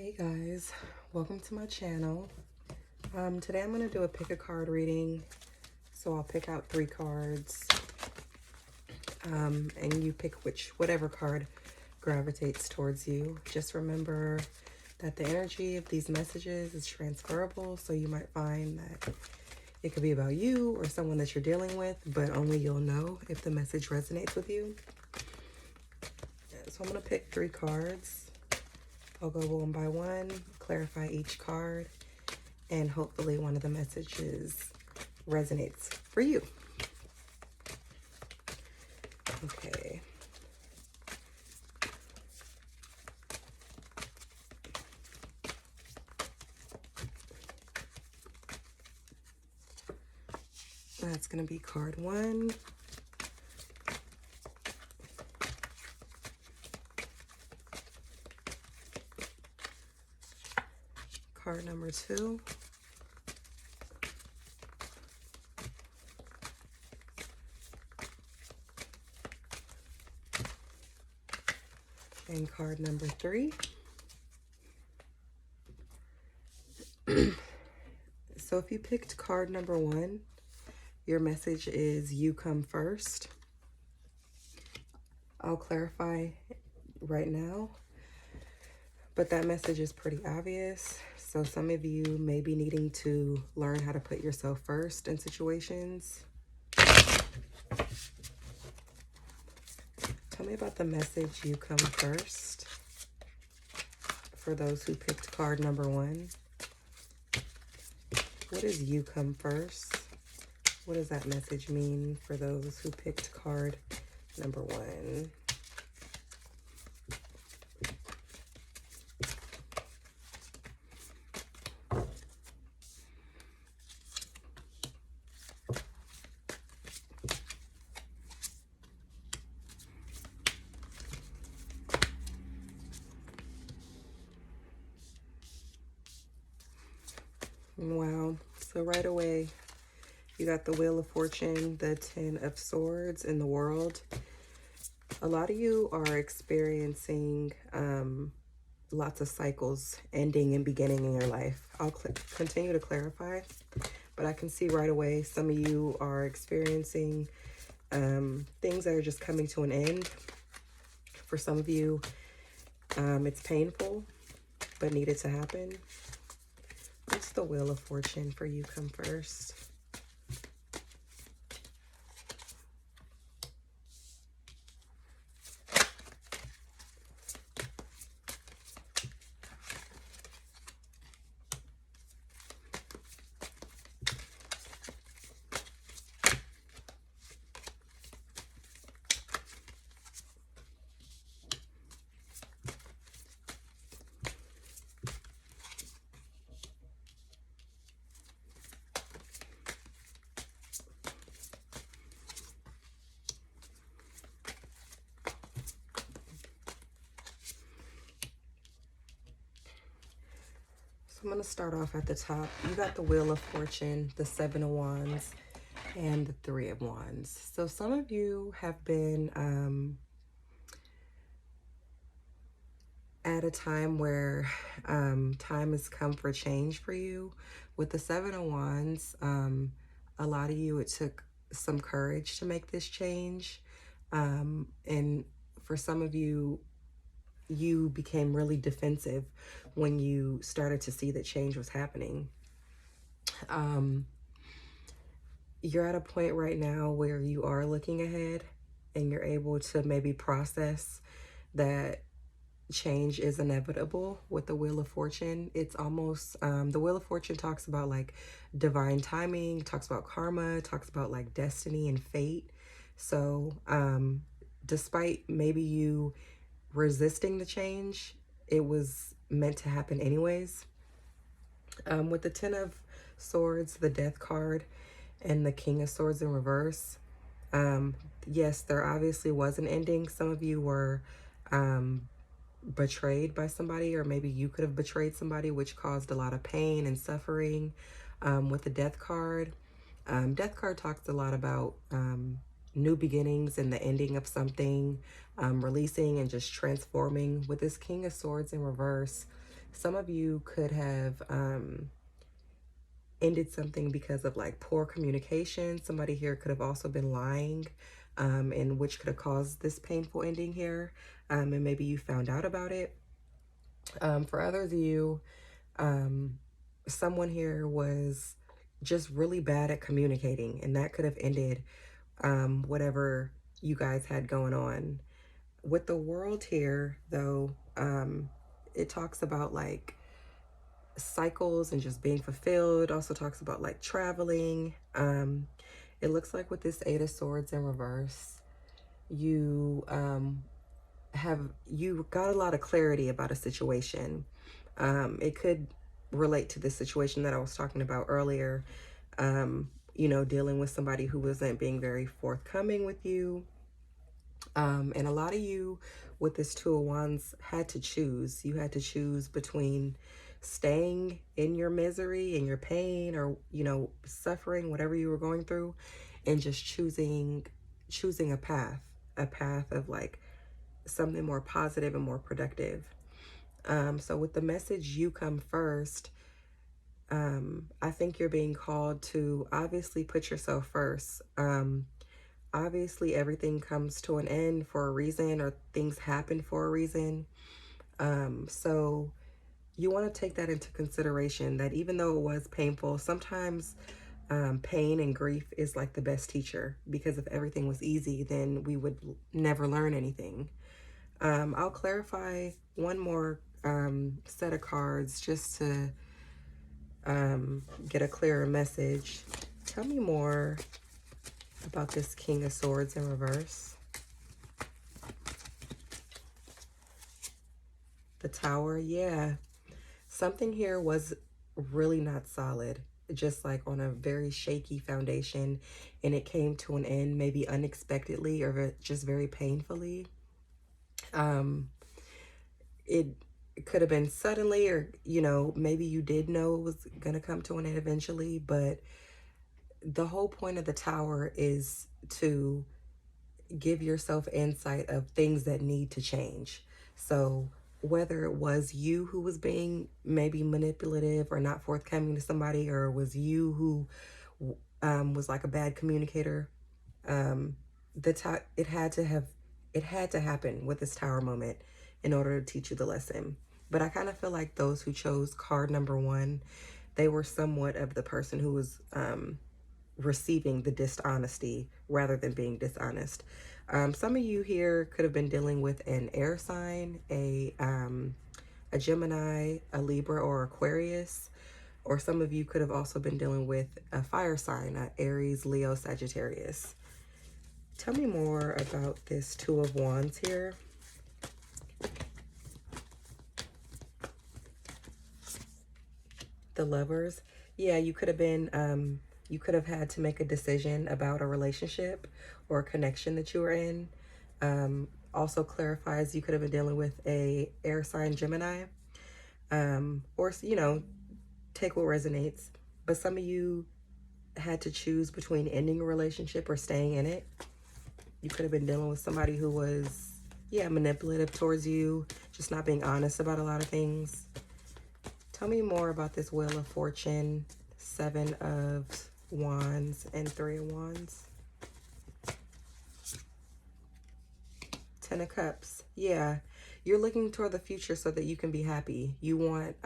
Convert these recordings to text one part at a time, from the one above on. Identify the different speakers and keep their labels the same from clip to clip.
Speaker 1: Hey guys, welcome to my channel. Today I'm going to do a pick a card reading. So I'll pick out 3 cards and you pick whatever card gravitates towards you. Just remember that the energy of these messages is transferable, so you might find that it could be about you or someone that you're dealing with, but only you'll know if the message resonates with you. So I'm going to pick 3 cards. I'll go one by one, clarify each card, and hopefully one of the messages resonates for you. Okay. That's going to be card 1. Card number 2. And card number 3. So if you picked card number 1, your message is you come first. I'll clarify right now, but that message is pretty obvious. So some of you may be needing to learn how to put yourself first in situations. Tell me about the message you come first for those who picked card number 1. What is you come first? What does that message mean for those who picked card number 1? Wow. So right away, you got the Wheel of Fortune, the 10 of Swords in the World. A lot of you are experiencing lots of cycles ending and beginning in your life. I'll continue to clarify, but I can see right away some of you are experiencing things that are just coming to an end. For some of you, it's painful, but needed to happen. What's the Wheel of Fortune for you come first? So I'm going to start off at the top. You got the Wheel of Fortune, the 7 of Wands, and the 3 of Wands. So some of you have been at a time where time has come for change for you. With the 7 of Wands, a lot of you, it took some courage to make this change. And for some of you, you became really defensive when you started to see that change was happening. You're at a point right now where you are looking ahead and you're able to maybe process that change is inevitable with the Wheel of Fortune. It's almost, the Wheel of Fortune talks about like divine timing, talks about karma, talks about like destiny and fate. So despite maybe you resisting the change, it was meant to happen anyways. With the 10 of Swords, the Death card, and the King of Swords in reverse, yes, there obviously was an ending. Some of you were betrayed by somebody, or maybe you could have betrayed somebody, which caused a lot of pain and suffering. With the Death card talks a lot about new beginnings and the ending of something, releasing and just transforming. With this King of Swords in reverse, Some of you could have ended something because of like poor communication. Somebody here could have also been lying, and which could have caused this painful ending here. And maybe you found out about it. For others of you, someone here was just really bad at communicating, and that could have ended whatever you guys had going on. With the world here, though, it talks about like cycles and just being fulfilled. Also talks about like traveling. It looks like with this Eight of Swords in reverse, you you got a lot of clarity about a situation. It could relate to the situation that I was talking about earlier. You know, dealing with somebody who wasn't being very forthcoming with you. And a lot of you with this Two of Wands had to choose. You had to choose between staying in your misery and your pain, or, you know, suffering, whatever you were going through, and just choosing a path of like something more positive and more productive. So with the message, you come first, I think you're being called to obviously put yourself first. Obviously everything comes to an end for a reason, or things happen for a reason. So you want to take that into consideration, that even though it was painful, sometimes pain and grief is like the best teacher, because if everything was easy, then we would never learn anything. I'll clarify one more set of cards just to get a clearer message. Tell me more about this King of Swords in reverse. The Tower, yeah. Something here was really not solid, just like on a very shaky foundation, and it came to an end maybe unexpectedly or just very painfully. It could have been suddenly, or, you know, maybe you did know it was going to come to an end eventually, but the whole point of the Tower is to give yourself insight of things that need to change. So whether it was you who was being maybe manipulative or not forthcoming to somebody, or it was you who was like a bad communicator, it had to have, it had to happen with this Tower moment in order to teach you the lesson. But I kind of feel like those who chose card number one, they were somewhat of the person who was receiving the dishonesty rather than being dishonest. Some of you here could have been dealing with an air sign, a Gemini, a Libra, or Aquarius. Or some of you could have also been dealing with a fire sign, a Aries, Leo, Sagittarius. Tell me more about this Two of Wands here. The Lovers. Yeah, you could have been, you could have had to make a decision about a relationship or a connection that you were in. Also clarifies you could have been dealing with a air sign Gemini. Or, you know, take what resonates. But some of you had to choose between ending a relationship or staying in it. You could have been dealing with somebody who was, yeah, manipulative towards you, just not being honest about a lot of things. Tell me more about this Wheel of Fortune, Seven of Wands, and Three of Wands. Ten of Cups. Yeah, you're looking toward the future so that you can be happy. You want,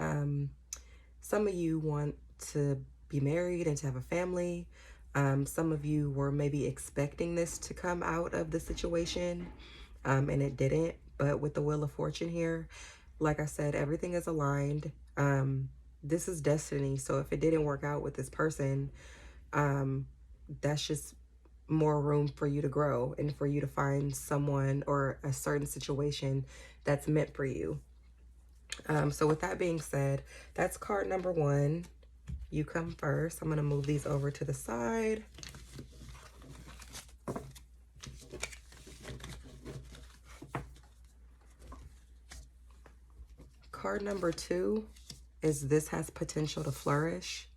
Speaker 1: some of you want to be married and to have a family. Some of you were maybe expecting this to come out of the situation, and it didn't. But with the Wheel of Fortune here, like I said, everything is aligned. This is destiny. So if it didn't work out with this person, that's just more room for you to grow and for you to find someone or a certain situation that's meant for you. So with that being said, that's card number one. You come first. I'm going to move these over to the side. Card number two is this has potential to flourish.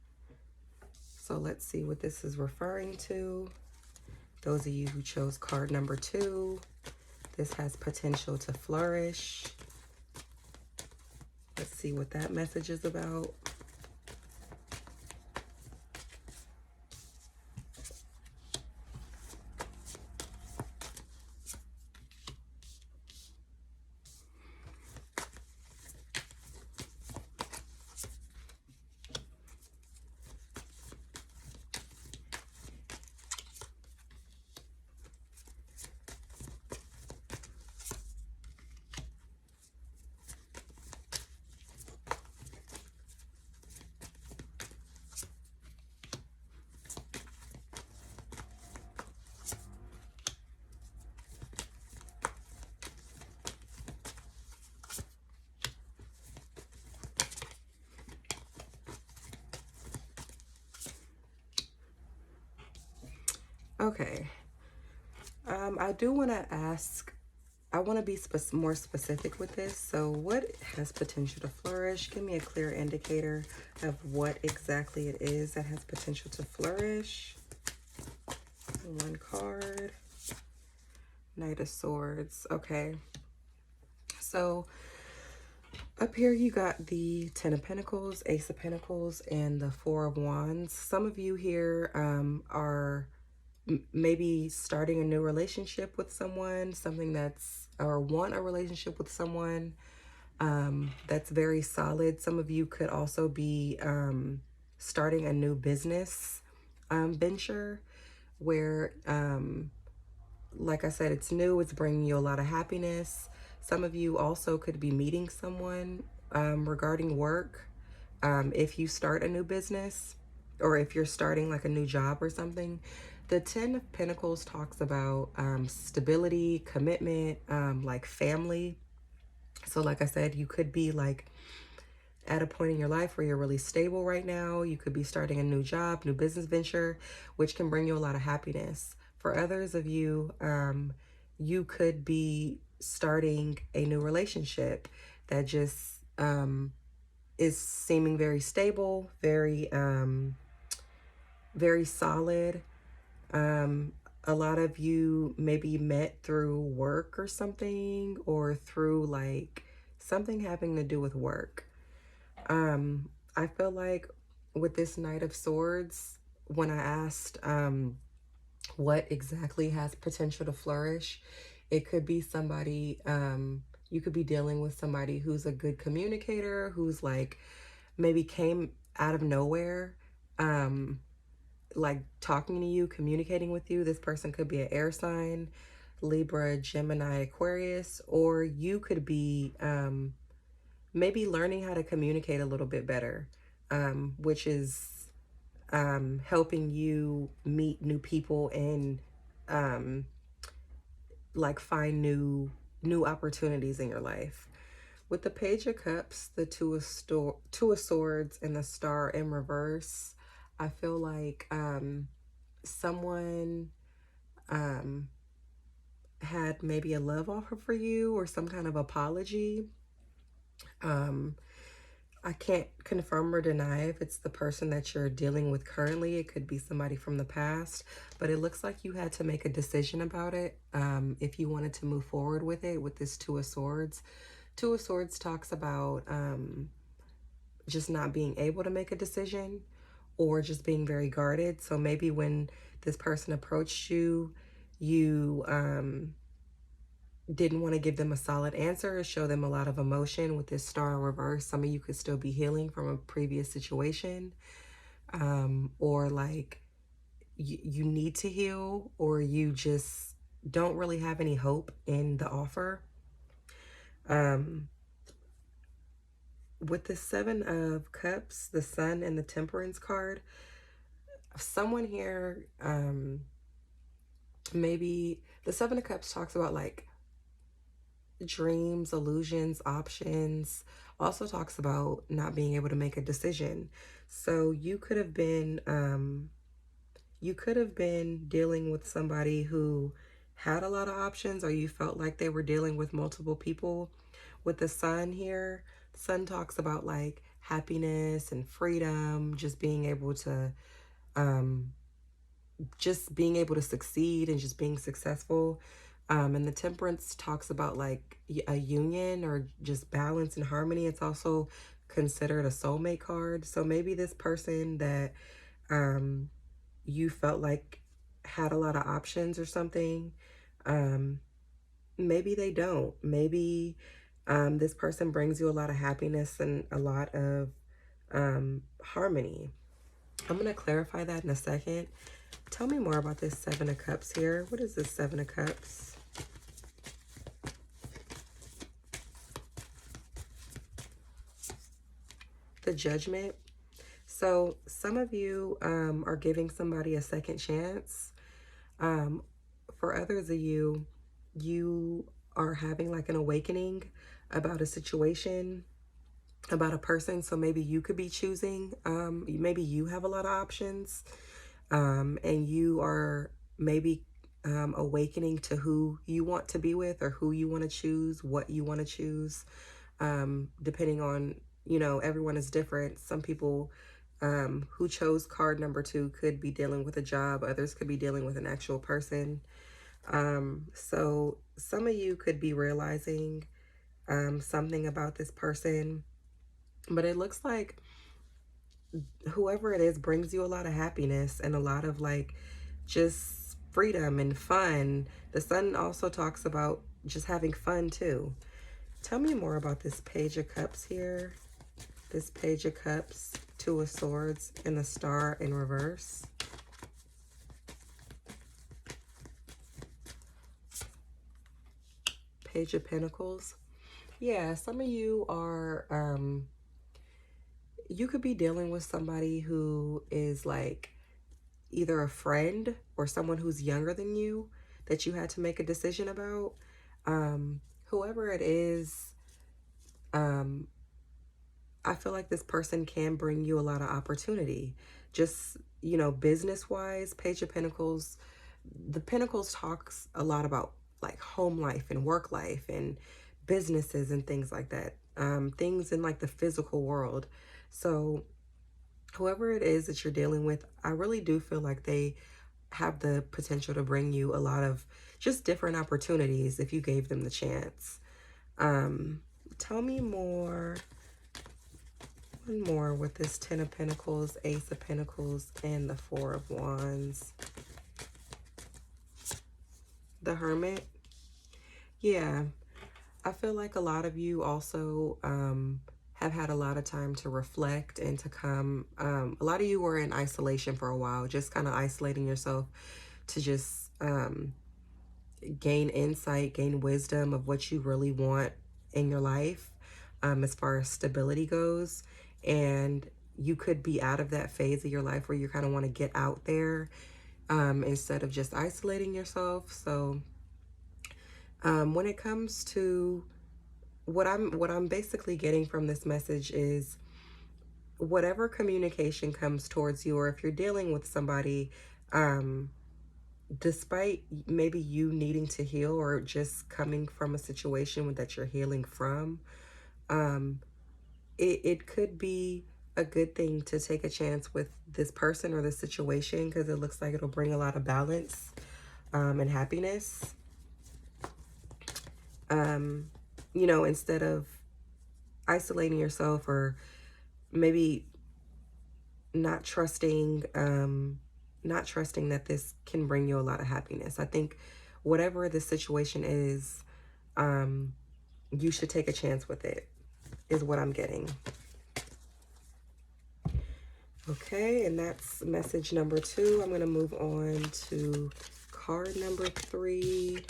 Speaker 1: So let's see what this is referring to. Those of you who chose card number two, this has potential to flourish. Let's see what that message is about. Okay. I do want to ask, I want to be more specific with this. So what has potential to flourish? Give me a clear indicator of what exactly it is that has potential to flourish. One card. Knight of Swords. Okay. So up here you got the Ten of Pentacles, Ace of Pentacles, and the Four of Wands. Some of you here are maybe starting a new relationship with someone, or want a relationship with someone that's very solid. Some of you could also be starting a new business venture where, like I said, it's new, it's bringing you a lot of happiness. Some of you also could be meeting someone regarding work. If you start a new business, or if you're starting like a new job or something. The Ten of Pentacles talks about stability, commitment, like family. So like I said, you could be like at a point in your life where you're really stable right now. You could be starting a new job, new business venture, which can bring you a lot of happiness. For others of you, you could be starting a new relationship that just is seeming very stable, very solid. A lot of you maybe met through work or something, or through like something having to do with work. I feel like with this Knight of Swords, when I asked what exactly has potential to flourish, it could be somebody, you could be dealing with somebody who's a good communicator, who's like maybe came out of nowhere, like talking to you, communicating with you. This person could be an air sign, Libra, Gemini, Aquarius, or you could be maybe learning how to communicate a little bit better, which is helping you meet new people and like find new opportunities in your life. With the Page of Cups, the Two of Swords, and the Star in reverse, I feel like someone had maybe a love offer for you or some kind of apology. I can't confirm or deny if it's the person that you're dealing with currently. It could be somebody from the past, but it looks like you had to make a decision about it if you wanted to move forward with it, with this Two of Swords. Two of Swords talks about just not being able to make a decision, or just being very guarded. So maybe when this person approached you, you didn't want to give them a solid answer or show them a lot of emotion. With this Star in reverse, some of you could still be healing from a previous situation, or like you need to heal, or you just don't really have any hope in the offer. With the Seven of Cups, the Sun, and the Temperance card, someone here, maybe the Seven of Cups talks about like dreams, illusions, options. Also talks about not being able to make a decision. So you could have been dealing with somebody who had a lot of options, or you felt like they were dealing with multiple people. With the Sun here, the Sun talks about like happiness and freedom, just being able to succeed and just being successful. And the Temperance talks about like a union or just balance and harmony. It's also considered a soulmate card. So maybe this person that um, you felt like had a lot of options or something, um, maybe they don't. Maybe this person brings you a lot of happiness and a lot of harmony. I'm going to clarify that in a second. Tell me more about this Seven of Cups here. What is this Seven of Cups? The Judgment. So some of you are giving somebody a second chance. For others of you, you are having like an awakening about a situation, about a person. So maybe you could be choosing, maybe you have a lot of options, and you are maybe awakening to who you want to be with or who you want to choose, what you want to choose, depending on, you know, everyone is different. Some people who chose card number 2 could be dealing with a job. Others could be dealing with an actual person. So some of you could be realizing something about this person, but it looks like whoever it is brings you a lot of happiness and a lot of like just freedom and fun. The Sun also talks about just having fun too. Tell me more about this Page of Cups here. This Page of Cups, Two of Swords, and the Star in reverse. Page of Pentacles. Yeah, some of you are, you could be dealing with somebody who is like either a friend or someone who's younger than you that you had to make a decision about. Whoever it is, I feel like this person can bring you a lot of opportunity. Just, you know, business-wise, Page of Pentacles, the Pentacles talks a lot about like home life and work life and businesses and things like that. Things in like the physical world. So whoever it is that you're dealing with, I really do feel like they have the potential to bring you a lot of just different opportunities if you gave them the chance. Tell me more. One more with this Ten of Pentacles, Ace of Pentacles, and the Four of Wands. The Hermit. Yeah, I feel like a lot of you also have had a lot of time to reflect and to come. A lot of you were in isolation for a while, just kind of isolating yourself to just gain insight, gain wisdom of what you really want in your life as far as stability goes. And you could be out of that phase of your life where you kind of want to get out there instead of just isolating yourself. So when it comes to what I'm basically getting from this message is whatever communication comes towards you, or if you're dealing with somebody, despite maybe you needing to heal or just coming from a situation that you're healing from, it could be a good thing to take a chance with this person or this situation, because it looks like it'll bring a lot of balance and happiness. You know, instead of isolating yourself or maybe not trusting that this can bring you a lot of happiness. I think whatever the situation is, you should take a chance with it, is what I'm getting. Okay, and that's message number 2. I'm going to move on to card number 3.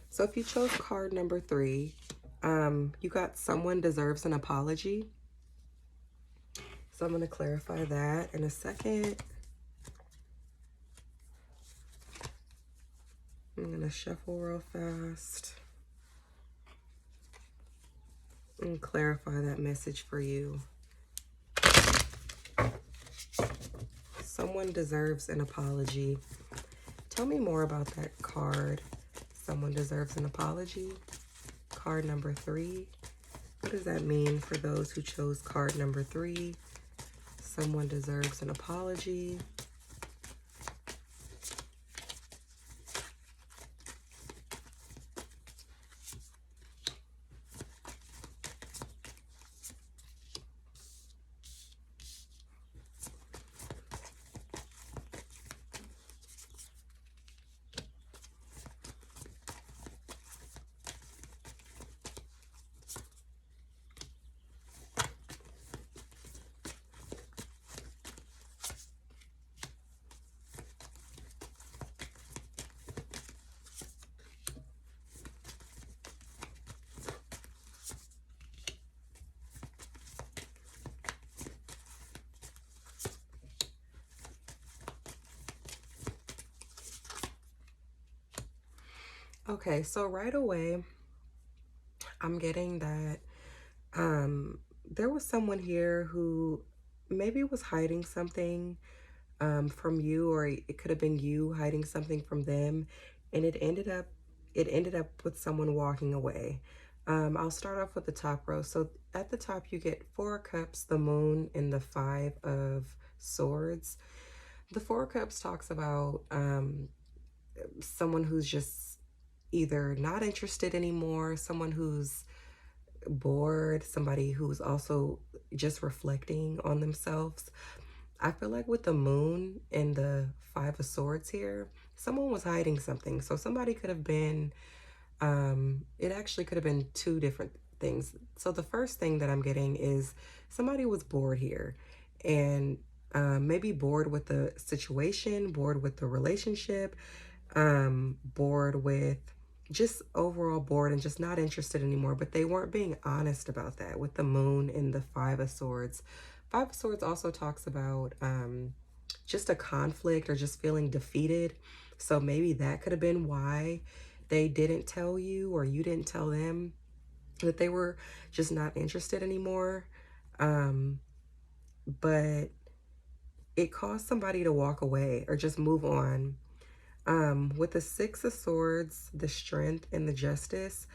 Speaker 1: So if you chose card number 3, you got someone deserves an apology. So I'm going to clarify that in a second. I'm going to shuffle real fast and clarify that message for you. Someone deserves an apology. Tell me more about that card. Someone deserves an apology. Card number 3. What does that mean for those who chose card number 3? Someone deserves an apology. Okay, so right away, I'm getting that there was someone here who maybe was hiding something from you, or it could have been you hiding something from them, and it ended up with someone walking away. I'll start off with the top row. So at the top, you get Four of Cups, the Moon, and the Five of Swords. The Four of Cups talks about someone who's just either not interested anymore, someone who's bored, somebody who's also just reflecting on themselves. I feel like with the Moon and the Five of Swords here, someone was hiding something. So somebody could have been, it actually could have been two different things. So the first thing that I'm getting is somebody was bored here, and maybe bored with the situation, bored with the relationship, bored with just overall bored and just not interested anymore. But they weren't being honest about that with the Moon and the Five of Swords. Five of Swords also talks about just a conflict or just feeling defeated. So maybe that could have been why they didn't tell you, or you didn't tell them, that they were just not interested anymore. But it caused somebody to walk away or just move on. With the Six of Swords, the Strength, and the Justice,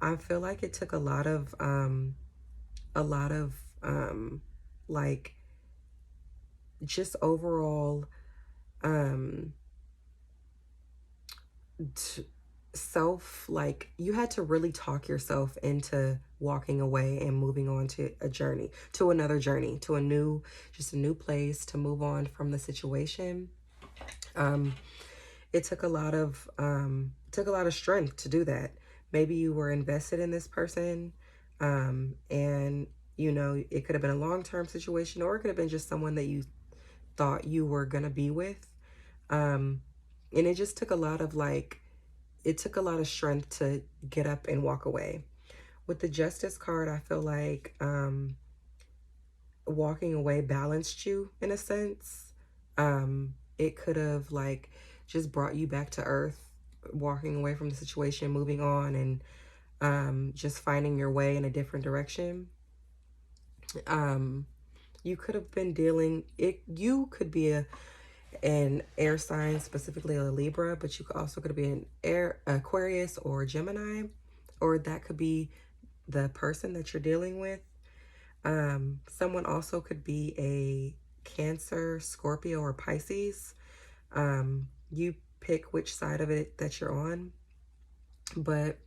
Speaker 1: I feel like it took a lot of like just overall um self, like you had to really talk yourself into walking away and moving on to a journey, to another journey, to just a new place, to move on from the situation. um it took a lot of strength to do that. Maybe you were invested in this person, and it could have been a long-term situation, or it could have been just someone that you thought you were gonna be with. And it just took a lot of it took a lot of strength to get up and walk away. With the Justice card, I feel like walking away balanced you in a sense. It could have just brought you back to earth, walking away from the situation, moving on, and just finding your way in a different direction. You could have been dealing it. You could be an air sign, specifically a Libra, but you also could be an air Aquarius or Gemini, or that could be the person that you're dealing with. Someone also could be a Cancer, Scorpio, or Pisces. You pick which side of it that you're on. But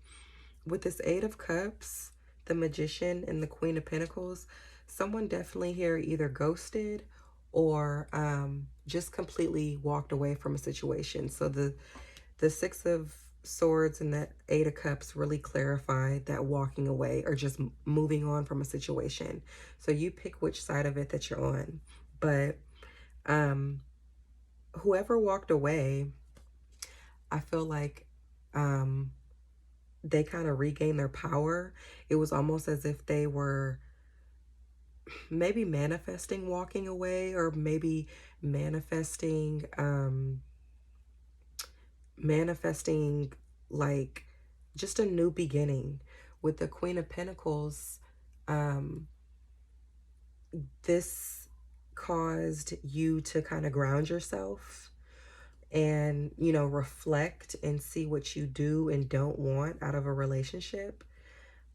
Speaker 1: with this Eight of Cups, the Magician, and the Queen of Pentacles, someone definitely here either ghosted or just completely walked away from a situation. So the Six of Swords and that Eight of Cups really clarify that walking away or just moving on from a situation. So you pick which side of it that you're on. But whoever walked away, I feel like they kind of regained their power. It was almost as if they were maybe manifesting walking away, or maybe manifesting like just a new beginning. With the Queen of Pentacles, this caused you to kind of ground yourself and reflect and see what you do and don't want out of a relationship.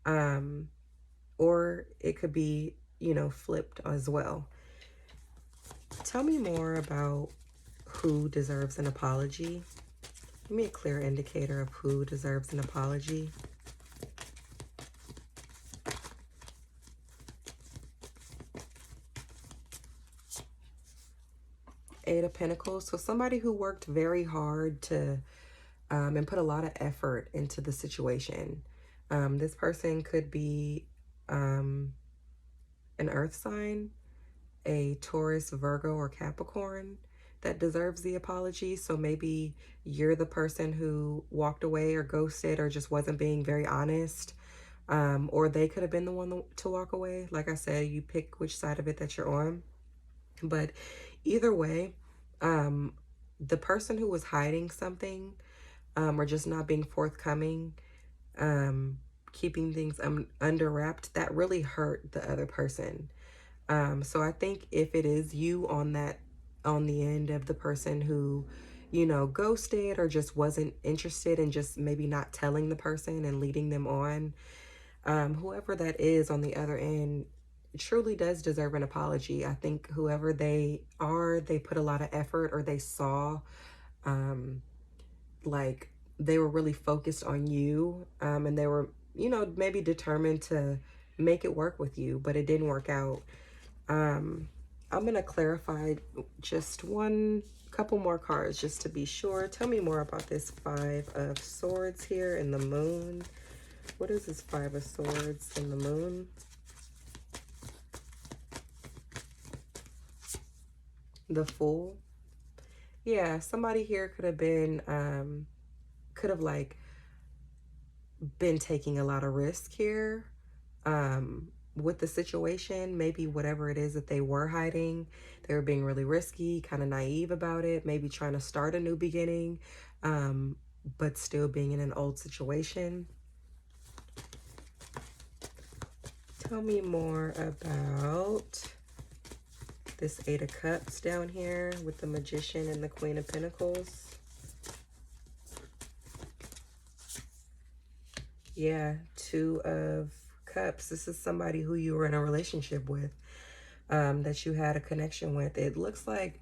Speaker 1: Or it could be flipped as well. Tell me more about who deserves an apology. Give me a clear indicator of who deserves an apology. Eight of Pentacles. So somebody who worked very hard to and put a lot of effort into the situation. This person could be an earth sign, a Taurus, Virgo, or Capricorn that deserves the apology. So maybe you're the person who walked away or ghosted or just wasn't being very honest. Or they could have been the one to walk away. Like I said, you pick which side of it that you're on. But either way, the person who was hiding something or just not being forthcoming, keeping things under wrapped, that really hurt the other person. So I think if it is you on the end of the person who, ghosted or just wasn't interested in just maybe not telling the person and leading them on, whoever that is on the other end truly does deserve an apology. I think whoever they are, they put a lot of effort, or they saw, like they were really focused on you, and they were, maybe determined to make it work with you, but it didn't work out. I'm going to clarify just one couple more cards just to be sure. Tell me more about this Five of Swords here in the Moon. What is this Five of Swords in the Moon? The Fool. Yeah, somebody here could have been, like been taking a lot of risk here. With the situation, maybe whatever it is that they were hiding, they were being really risky, kind of naive about it, maybe trying to start a new beginning, but still being in an old situation. Tell me more about this Eight of Cups down here with the Magician and the Queen of Pentacles. Yeah, Two of Cups. This is somebody who you were in a relationship with, that you had a connection with. It looks like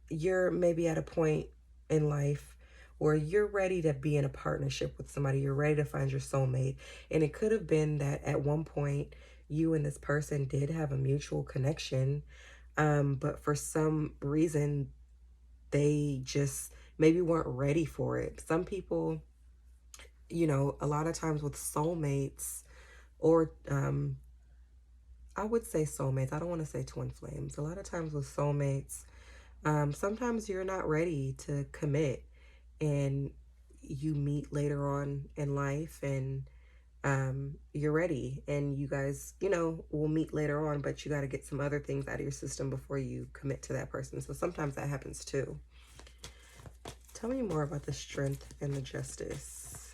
Speaker 1: you're maybe at a point in life where you're ready to be in a partnership with somebody. You're ready to find your soulmate. And it could have been that at one point you and this person did have a mutual connection, but for some reason they just maybe weren't ready for it. Some people, a lot of times with soulmates, or I would say soulmates, I don't want to say twin flames. A lot of times with soulmates, sometimes you're not ready to commit, and you meet later on in life, and you're ready, and you guys, will meet later on, but you got to get some other things out of your system before you commit to that person. So sometimes that happens too. Tell me more about the Strength and the Justice.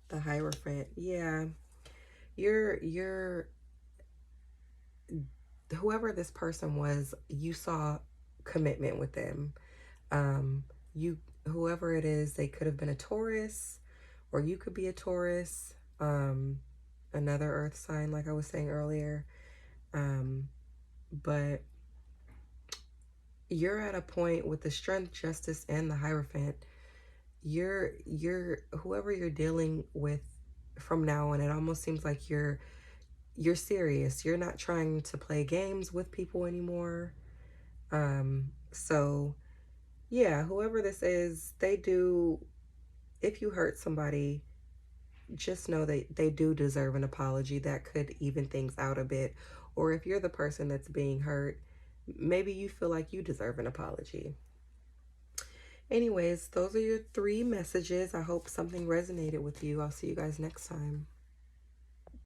Speaker 1: The Hierophant. Yeah. You're whoever this person was, you saw commitment with them. Whoever it is, they could have been a Taurus, or you could be a Taurus, another earth sign, like I was saying earlier. But you're at a point with the Strength, Justice, and the Hierophant. You're whoever you're dealing with from now on, it almost seems like you're serious. You're not trying to play games with people anymore. So yeah, whoever this is, if you hurt somebody, just know that they do deserve an apology. That could even things out a bit. Or if you're the person that's being hurt, maybe you feel like you deserve an apology. Anyways, those are your 3 messages. I hope something resonated with you. I'll see you guys next time.